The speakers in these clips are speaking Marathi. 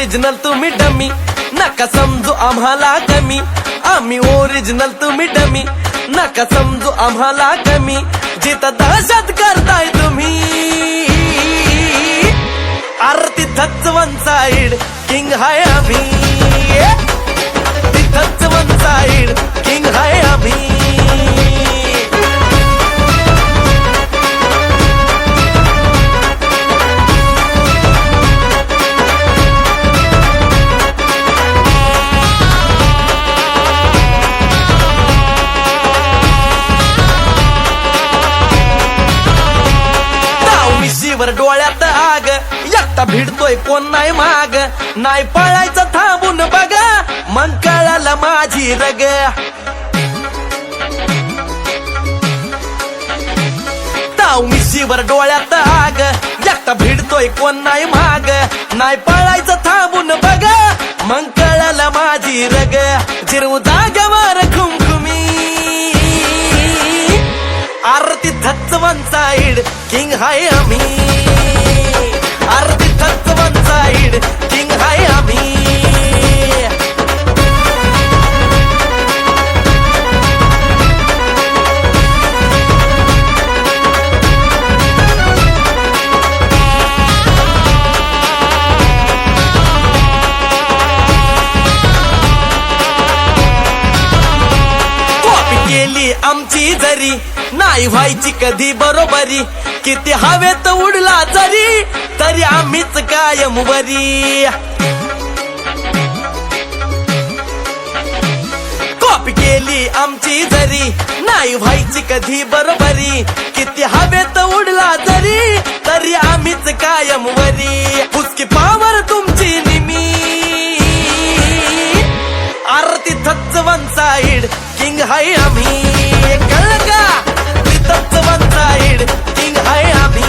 ओरिजिनल तुम्ही डमी, नका समजू आम्हाला कमी. आम्ही ओरिजिनल तुम्ही डमी, नका समजू आम्हाला कमी. जिथं दहशत करताय तुम्ही, आरती तिथंच वन साइड किंग हाय आम्ही. तिथंच वन साइड किंग हाय आम्ही. वर डोळ्यात आग, एकटा भिडतोय कोण नाही माग. नाही पळायचं थांबून बघा, मग कळालं माझी रग. ताव मिशीवर डोळ्यात आग, एकटा भिडतोय कोण नाही माग. नाही पळायचं थांबून बघा, मग कळालं माझी रग. जिरवू जागेवर खुमखुमी, आरती थच्च वन साइड किंग हाय आम्ही. आरती थच्च वन साइड किंग हाय आम्ही. कॉपी केली आमची जरी, नाही व्हायची कधी बरोबरी. किती हवेत उडला जरी, तरी आम्हीच कायम वरी. कॉपी केली आमची जरी, नाही व्हायची कधी बरोबरी. किती हवेत उडला जरी, तरी आम्हीच कायम वरी. पुसकी पावर तुमची निमी, आरती थच्च वन साइड किंग हाय आम्ही. कळलं का? तिथंच वन साइड किंग हाय आम्ही.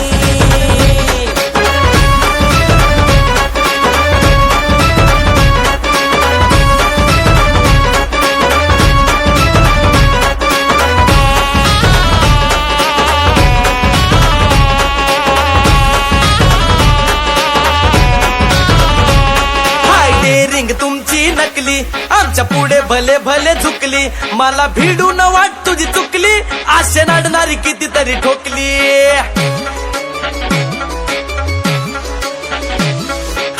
हाय डेअरिंग तुमची नकली, आमच्या पुढे भले भले झुकली. मला भिडू न वाट तुझी चुकली, आशे नाडणारी कितीतरी ठोकली.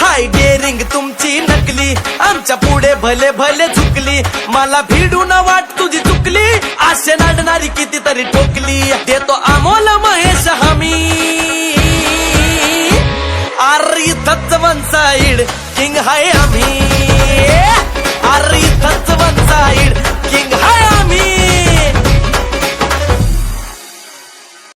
हाय डेअरिंग तुमची नकली, आमच्या पुढे भले भले झुकली. मला भिडू न वाट तुझी चुकली, आशे नाडणारी कितीतरी ठोकली. देतो अमोल महेश हमी, आर इथंच वन साइड किंग हाय